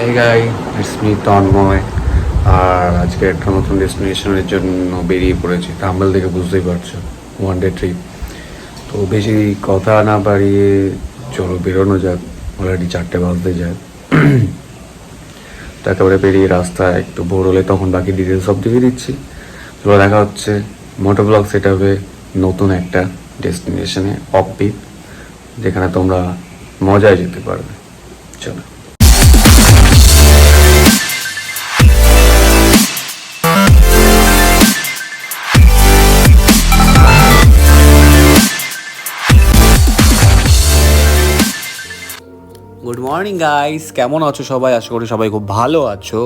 Hey guy, it's me Tanmoy. আর আজকে একটা নতুন ডেস্টিনেশনের জন্য বেরিয়ে পড়েছি। থাম্বনেল দেখে বুঝতেই পারছো, ওয়ান ডে ট্রিপ। তো বেশি কথা না বাড়িয়ে চলো বেরোনো যাক। অলরেডি 4টে বাজতে যায়। তো একেবারে বেরিয়ে রাস্তায় একটু ভোর হলে তখন বাকি ডিটেলস সব দিয়ে দিচ্ছি। চলো দেখা হচ্ছে মোটো ব্লগ সেট আপে নতুন একটা ডেস্টিনেশনে অফবিট, যেখানে তোমরা মজায় যেতে পারবে। চলো। গুড মর্নিং গাইস, কেমন আছো সবাই? আশা করি সবাই খুব ভালো আছো,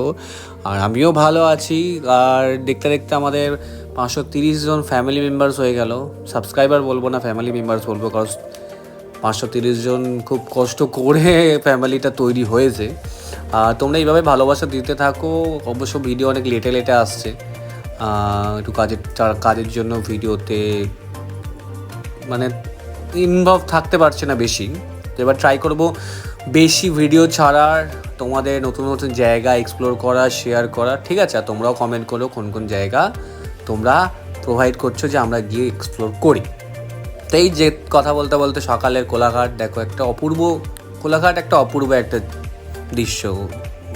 আর আমিও ভালো আছি। আর দেখতে দেখতে আমাদের 530 জন ফ্যামিলি মেম্বার্স হয়ে গেল। সাবস্ক্রাইবার বলবো না, ফ্যামিলি মেম্বার্স বলবো, কারণ 530 জন খুব কষ্ট করে ফ্যামিলিটা তৈরি হয়েছে। আর তোমরা এইভাবে ভালোবাসা দিতে থাকো। অবশ্য ভিডিও অনেক লেটে লেটে আসছে, একটু কাজের জন্য ভিডিওতে মানে ইনভলভ থাকতে পারছে না বেশি। তো এবার ট্রাই করবো বেশি ভিডিও ছাড়ার, তোমাদের নতুন নতুন জায়গা এক্সপ্লোর করা, শেয়ার করা। ঠিক আছে? আর তোমরাও কমেন্ট করো কোন কোন জায়গা তোমরা প্রোভাইড করছো যে আমরা গিয়ে এক্সপ্লোর করি। তো এই যে কথা বলতে বলতে সকালের কোলাঘাট দেখো, একটা অপূর্ব কোলাঘাট, একটা অপূর্ব একটা দৃশ্য,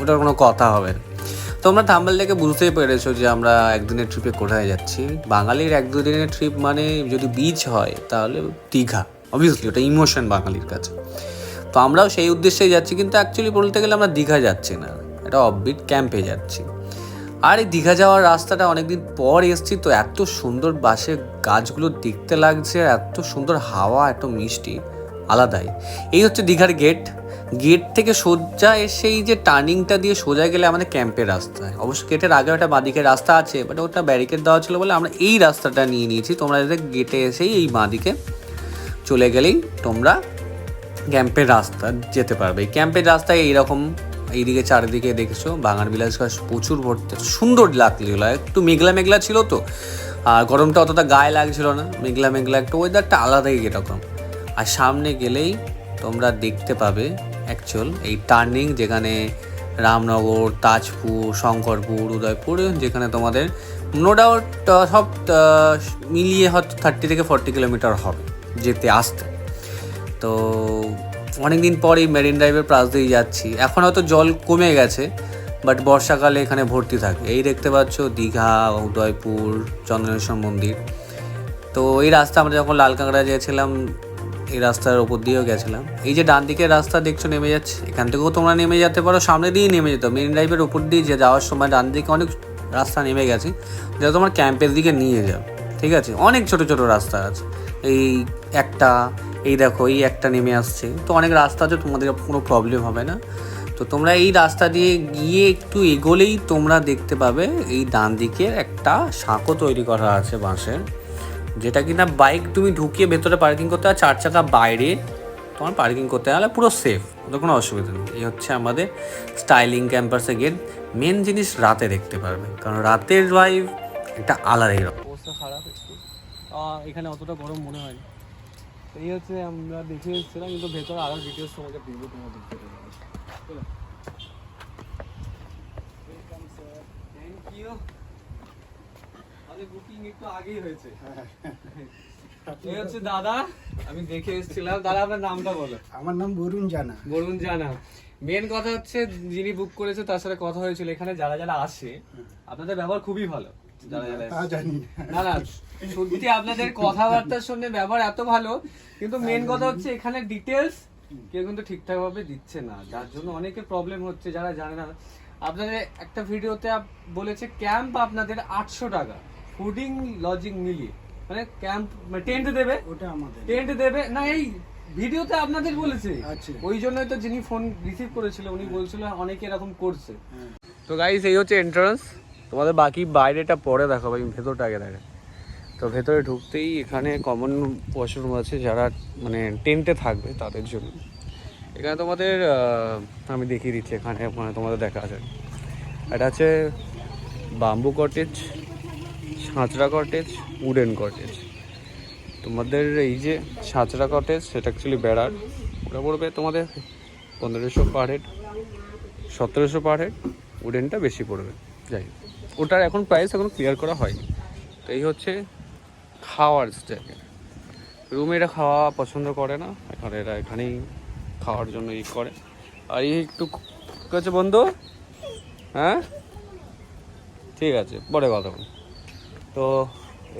ওটার কোনো কথা হবে না। তোমরা থাম্বনেল থেকে বুঝতেই পেরেছো যে আমরা একদিনের ট্রিপে কোথায় যাচ্ছি। বাঙালির 1-2 দিনের ট্রিপ মানে যদি বিচ হয় তাহলে দীঘা, অবভিয়াসলি ওটা ইমোশন বাঙালির কাছে। তো আমরাও সেই উদ্দেশ্যেই যাচ্ছি, কিন্তু অ্যাকচুয়ালি বলতে গেলে আমরা দীঘা যাচ্ছি না, এটা অফবিট ক্যাম্পে যাচ্ছি। আর এই দীঘা যাওয়ার রাস্তাটা অনেকদিন পর এসছি, তো এত সুন্দর বাসে গাছগুলো দেখতে লাগছে, আর এত সুন্দর হাওয়া, এত মিষ্টি, আলাদাই। এই হচ্ছে দীঘার গেট থেকে সোজা এসে এই যে টার্নিংটা দিয়ে সোজা গেলে আমাদের ক্যাম্পের রাস্তায়। অবশ্য গেটের আগে একটা বাঁদিকে রাস্তা আছে, বাট ওটা ব্যারিকেড দেওয়া ছিল বলে আমরা এই রাস্তাটা নিয়ে নিয়েছি। তোমরা যাতে গেটে এসেই এই বাঁদিকে চলে গেলেই তোমরা ক্যাম্পের রাস্তা যেতে পারবে। এই ক্যাম্পের রাস্তায় এইরকম এইদিকে চারিদিকে দেখেছো বাগান বিলাস গাছ প্রচুর ভর্তি, সুন্দর লাগছিল। একটু মেঘলা মেঘলা ছিল তো, আর গরমটা অতটা গায়ে লাগছিল না, মেঘলা মেঘলা একটু ওয়েদারটা আলাদাই এরকম। আর সামনে গেলেই তোমরা দেখতে পাবে অ্যাকচুয়াল এই টার্নিং, যেখানে রামনগর, তাজপুর, শঙ্করপুর, উদয়পুর, যেখানে তোমাদের নো ডাউট সব মিলিয়ে হয়তো 30 থেকে 40 কিলোমিটার হবে যেতে আসতে। তো অনেক দিন পর এই মেরিন ড্রাইভের পাশ দিয়ে যাচ্ছি। এখন হয়তো জল কমে গেছে, বাট বর্ষাকালে এখানে ভর্তি থাকে। এই দেখতে পাচ্ছ দীঘা, উদয়পুর, চন্দনেশ্বর মন্দির। তো এই রাস্তা আমরা যখন লালকাঁকড়া গিয়েছিলাম এই রাস্তার ওপর দিয়েও গেছিলাম। এই যে ডান দিকের রাস্তা দেখছো নেমে যাচ্ছে, এখান থেকেও তোমরা নেমে যেতে পারো, সামনে দিয়েই নেমে যেতে। মেরিন ড্রাইভের ওপর দিয়ে যে যাওয়ার সময় ডান দিকে অনেক রাস্তা নেমে গেছে, যেটা তোমার ক্যাম্পের দিকে নিয়ে যাবে। ঠিক আছে? অনেক ছোট ছোট রাস্তা আছে। এই একটা, এই দেখো এই একটা নেমে আসছে। তো অনেক রাস্তা আছে, তোমাদের কোনো প্রবলেম হবে না। তো তোমরা এই রাস্তা দিয়ে গিয়ে একটু এগোলেই তোমরা দেখতে পাবে এই ডান দিকে একটা সাঁকো তৈরি করা আছে বাঁশের, যেটা কিনা বাইক তুমি ঢুকিয়ে ভেতরে পার্কিং করতে হয়, 4 চাকা বাইরে তোমার পার্কিং করতে হলে পুরো সেফ, ওদের কোনো অসুবিধা নেই। এই হচ্ছে আমাদের স্টাইলিং ক্যাম্পাসের গেট। মেন জিনিস রাতে দেখতে পারবে, কারণ রাতের ড্রাইভ একটা আলাদাই রকম। অবস্থা খারাপ একটু, এখানে অতটা গরম মনে হয় না। এই হচ্ছে আমরা দেখে এসেছিলাম, কিন্তু ভেতরে আরও ডিটেলস তোমাকে দিব, তোমার দেখতে পাবে। Thank you. আমাদের বুকিং একটু আগেই হয়েছে। এই হচ্ছে দাদা, আমি দেখে এসেছিলাম। দাদা আপনার নামটা বলো। আমার নাম বরুণ জানা। বরুণ জানা। মেন কথা হচ্ছে যিনি বুক করেছে তার সাথে কথা হয়েছিল। এখানে যারা যারা আসে আপনাদের ব্যবহার খুবই ভালো। যারা যারা জানি না না সত্যি আপনাদের কথাবার্তা শুনে ব্যবহার এত ভালো, কিন্তু মেন কথা হচ্ছে এখানে ডিটেলস কেউ কিন্তু ঠিকঠাক ভাবে দিচ্ছে না, যার জন্য অনেকে প্রবলেম হচ্ছে যারা জানে না। আপনাদের একটা ভিডিওতে বলেছে ক্যাম্প আপনাদের 800 টাকা, ফুডিং লজিং মিলিয়ে, মানে ক্যাম্প টেন্ট দেবে, ওটা আমাদের টেন্ট দেবে না। এই ভিডিওতে আপনাদের বলেছে, আচ্ছা। ওই জন্যই তো যিনি ফোন রিসিভ করেছিল উনি বলছিল অনেকে এরকম করছে। তো গাইস এই হচ্ছে এন্ট্রান্স, তোমাদের বাকি বাইরেটা পরে দেখাবো, ভেতরটা আগে দেখে। তো ভেতরে ঢুকতেই এখানে কমন ওয়াশরুম আছে যারা মানে টেন্টে থাকবে তাদের জন্য। এখানে তোমাদের আমি দেখিয়ে দিচ্ছি, এখানে মানে তোমাদের দেখা আছে। এটা আছে বাম্বু কটেজ, সাঁচরা কটেজ, উডেন কটেজ। তোমাদের এই যে সাঁচরা কটেজ সেটা অ্যাকচুয়ালি বেড়ার, ওটা পড়বে তোমাদের 1500 পার হেড। 1700 পার হেড, উডেনটা বেশি পড়বে। যাই হোক, ওটার এখন প্রাইস এখন ক্লিয়ার করা হয়নি। তো এই হচ্ছে খাওয়ার জায়গা। রুমে এরা খাওয়া পছন্দ করে না, এখানে এরা এখানেই খাওয়ার জন্য ই করে। আর এই একটু কাছে বন্ধু, হ্যাঁ ঠিক আছে, পরে কথা বল। তো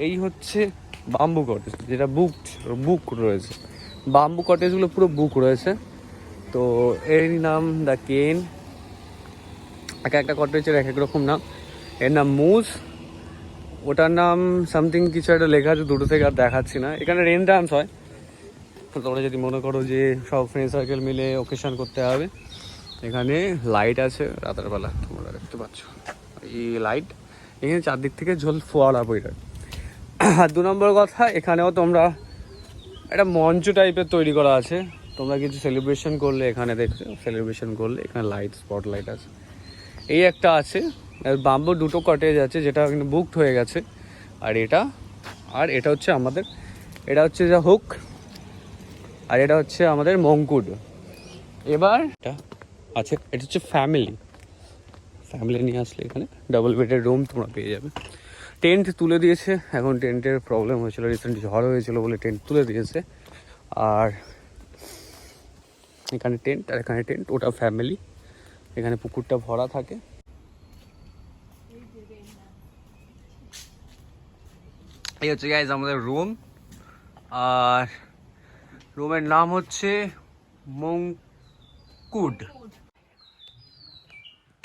এই হচ্ছে বাম্বু কটেজ, যেটা বুক রয়েছে। বাম্বু কটেজগুলো পুরো বুক রয়েছে। তো এর নাম দ্য কেন। এক একটা কটেজের এক এক রকম নাম। এর নাম মুজ, ওটার নাম সামথিং কিছু একটা লেখা আছে, দুটো থেকে আর দেখাচ্ছি না। এখানে রেন ডান্স হয়। তো তোমরা যদি মনে করো যে সব ফ্রেন্ড সার্কেল মিলে ওকেশন করতে হবে, এখানে লাইট আছে রাতের বেলা, তোমরা দেখতে পাচ্ছ এই লাইট। এখানে চারদিক থেকে ঝোল ফোয়ারা বইটা। আর 2 নম্বর কথা, এখানেও তোমরা একটা মঞ্চ টাইপের তৈরি করা আছে। তোমরা কিছু সেলিব্রেশন করলে এখানে দেখছো, সেলিব্রেশন করলে এখানে লাইট, স্পট লাইট আছে। এই একটা আছে। বাম্বু 2টো কটেজ আছে, যেটা কিন্তু বুকড হয়ে গেছে। আর এটা হচ্ছে আমাদের, এটা হচ্ছে যা হুক, আর এটা হচ্ছে আমাদের মঙ্কুড। এবার এটা আছে, এটা হচ্ছে ফ্যামিলি নিয়ে আসলে এখানে ডাবল বেডের রুম তোমরা পেয়ে যাবে। টেন্ট তুলে দিয়েছে, এখন টেন্টের প্রবলেম হয়েছিল, রিসেন্টলি ঝড় হয়েছিল বলে টেন্ট তুলে দিয়েছে। আর এখানে টেন্ট আর এখানে টেন্ট, ওটা ফ্যামিলি। এখানে পুকুরটা ভরা থাকে। এই হচ্ছে গাইজ আমাদের রুম। আর রুমের নাম হচ্ছে মঙ্কুড।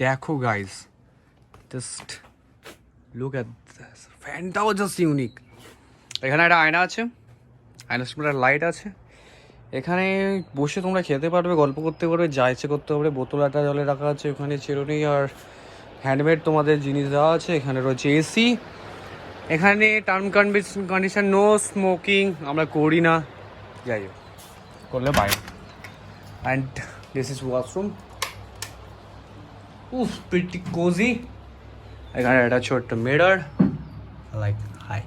দেখো guys, just look at this, ফ্যানটাও জাস্ট ইউনিক। এখানে একটা আয়না আছে, আয়নার সামনে একটা লাইট আছে। এখানে বসে তোমরা খেতে পারবে, গল্প করতে পারবে, যা ইচ্ছে করতে পারবে। বোতল একটা জলে রাখা আছে ওখানে, চিরুনি আর হ্যান্ডমেড তোমাদের জিনিস দেওয়া আছে। এখানে রয়েছে এসি। এখানে টার্ম কন্ডিশন নো স্মোকিং, আমরা করি না, যাই হোক করলে বাইরে। And this is washroom. উফ, প্রিটি কোজি। এখানে একটা ছোট্ট মিরর, লাইক হাই।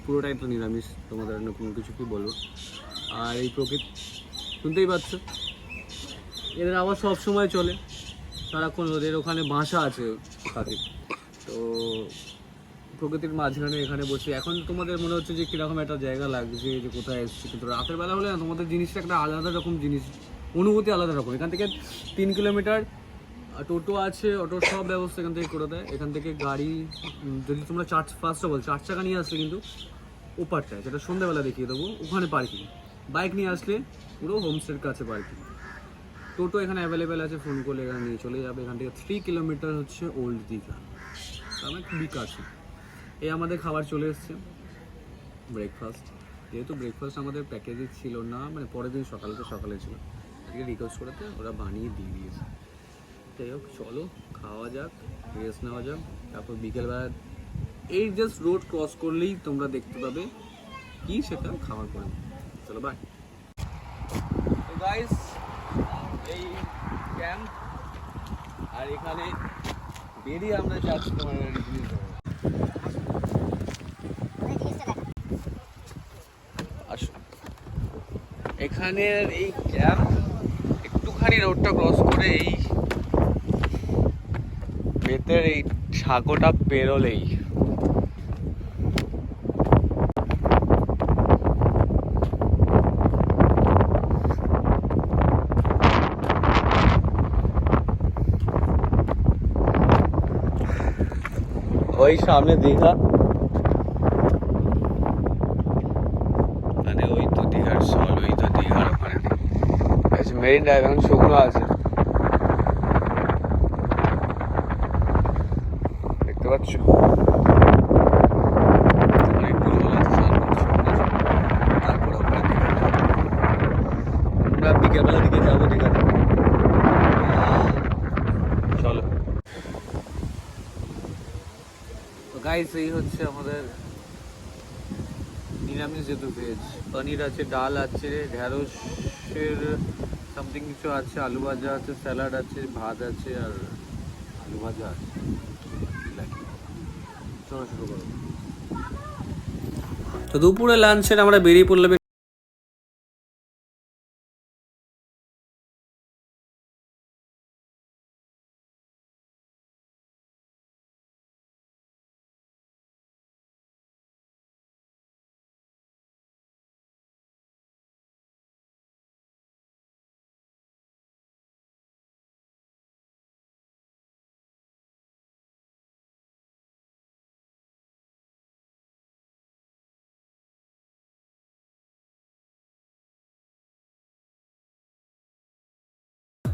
পুরোটাই তো নিরামিষ, তোমাদের নতুন কিছু কি বলবো। আর এই প্রকৃতি শুনতেই পাচ্ছ, এদের আবার সব সময় চলে সারাক্ষণ। ওদের ওখানে বাসা আছে পাখি। তো প্রকৃতির মাঝখানে এখানে বসে এখন তোমাদের মনে হচ্ছে যে কীরকম একটা জায়গা লাগছে, যে কোথায় এসেছি। কিন্তু রাতের বেলা হলে না, তোমাদের জিনিসটা একটা আলাদা রকম জিনিস, অনুভূতি আলাদা রকম। এখান থেকে 3 কিলোমিটার টোটো আছে, অটোর সব ব্যবস্থা এখান থেকে করে দেয়। এখান থেকে গাড়ি, যদি তোমরা ফার্স্ট অফ অল 4 চাকা নিয়ে আসলে কিন্তু ওপারটায়, যেটা সন্ধ্যাবেলা দেখিয়ে দেবো, ওখানে পার্কিং। বাইক নিয়ে আসলে পুরো হোমস্টের কাছে পার্কিং। টোটো এখানে অ্যাভেলেবেল আছে, ফোন করলে এখানে নিয়ে চলে যাবে। এখান থেকে 3 কিলোমিটার হচ্ছে ওল্ড দীঘা, তার মানে খুবই কাছে। এই আমাদের খাবার চলে এসছে, ব্রেকফাস্ট। যেহেতু ব্রেকফাস্ট আমাদের প্যাকেজে ছিল না, মানে পরের দিন সকালে ছিল, আজকে রিকোয়েস্ট করেতে ওরা বানিয়ে দিয়ে দিয়েছে। যাই হোক, চলো খাওয়া যাক, রেস্ট নেওয়া যাক। তারপর বিকেলবেলা এই জাস্ট রোড ক্রস করলেই তোমরা দেখতে পাবে কি সেটা খাওয়ার পরে। চলো বাই। তো গাইস, এই ক্যাম্প, আর এখানে বেরিয়ে আমরা যাচ্ছি তোমার জিনিস। এখানের এই ক্যাম্প একটুখানি রোডটা ক্রস করে এই বেতের এই সাঁকোটা পেরোলেই ওই সামনে দীঘা, মানে ওই তো দীঘার সল, ওই তো দীঘার ওখানে মেরিন ড্রাইভ এখন শুকনো আছে, দেখতে পাচ্ছ। অনেকগুলো হলো তারপরে আমরা বিকেলবেলা দিকে যাবো দীঘাতে। চলো। তো গাইস, এই হচ্ছে আমাদের নিরামিষ যেহেতু ভেজ, পনির আছে, ডাল আছে, ঢ্যাঁড়সের সামথিং কিছু আছে, আলু ভাজা আছে, স্যালাড আছে, ভাত আছে আর আলু ভাজা আছে। চলো শুরু করো। তো দুপুরে লাঞ্চের আমরা বেরিয়ে পড়লাম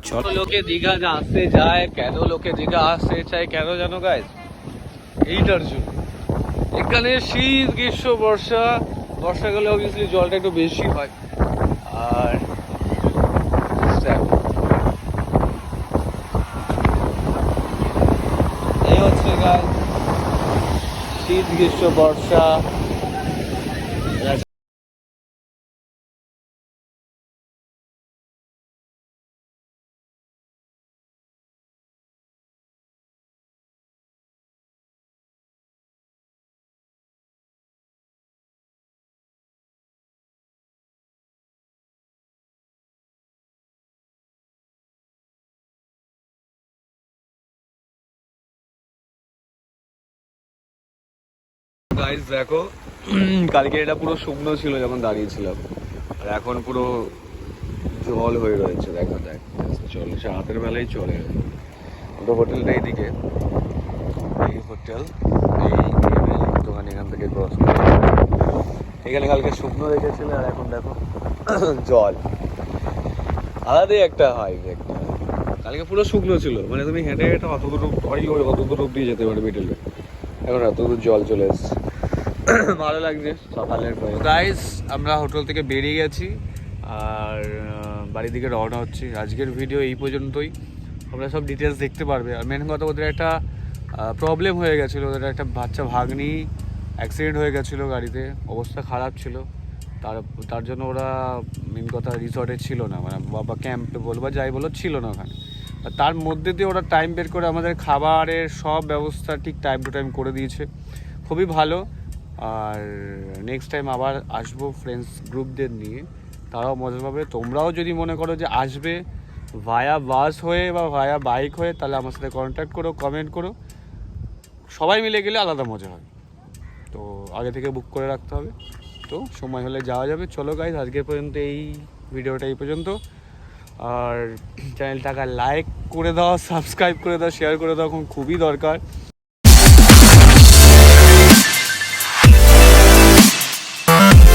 চলো। লোকে দীঘা আসতে যায় কেন, লোকে দীঘা আসতে চায় কেন জানো গাইস? এইটার জন্য। এখানে শীত, গ্রীষ্ম, বর্ষা, বর্ষাকালে অবভিয়াসলি জলটা একটু বেশি হয়। আর এই হচ্ছে গাইস শীত, গ্রীষ্ম, বর্ষা। গাইস দেখো, কালকে এটা পুরো শুকনো ছিল যখন দাঁড়িয়েছিলাম, আর এখন পুরো জল হয়ে রয়েছে। দেখো দেখ, চলে সে রাতের বেলায় চলে। তো হোটেলটা এইদিকে, এই হোটেল, এই দোকান এখান থেকে ক্রস করে এখানে কালকে শুকনো রেখেছিল, আর এখন দেখো জল। আলাদাই একটা হয় একটা। কালকে পুরো শুকনো ছিল, মানে তুমি হেঁটে হেঁটে অত দূর অত দূর অব্দি যেতে পারবে হোটেলে। এখন এত দূর জল চলে এসছে, ভালো লাগছে সকালের পরে। গাইস আমরা হোটেল থেকে বেরিয়ে গেছি আর বাড়ির দিকে রওনা হচ্ছি। আজকের ভিডিও এই পর্যন্তই, তোমরা সব ডিটেলস দেখতে পারবে। আর মেন কথা, ওদের একটা প্রবলেম হয়ে গেছিলো, ওদের একটা বাচ্চা ভাগ্নি অ্যাক্সিডেন্ট হয়ে গেছিলো, গাড়িতে অবস্থা খারাপ ছিল। তার জন্য ওরা মেন কথা রিসর্টে ছিল না, মানে বাবা ক্যাম্পে বলো বা যাই বলো ছিল না ওখানে। আর তার মধ্যে দিয়ে ওরা টাইম বের করে আমাদের খাবারের সব ব্যবস্থা ঠিক টাইম টু টাইম করে দিয়েছে, খুবই ভালো। আর নেক্সট টাইম আবার আসবো ফ্রেন্ডস গ্রুপদের নিয়ে, তারাও মজা পাবে। তোমরাও যদি মনে করো যে আসবে ভায়া বাস হয়ে বা ভায়া বাইক হয়ে, তাহলে আমার সাথে কন্ট্যাক্ট করো, কমেন্ট করো। সবাই মিলে গেলে আলাদা মজা হয়, তো আগে থেকে বুক করে রাখতে হবে। তো সময় হলে যাওয়া যাবে। চলো গাইজ, আজকের পর্যন্ত এই ভিডিওটা এই পর্যন্ত। আর চ্যানেলটাকে লাইক করে দাও, সাবস্ক্রাইব করে দাও, শেয়ার করে দাও, এখন খুবই দরকার।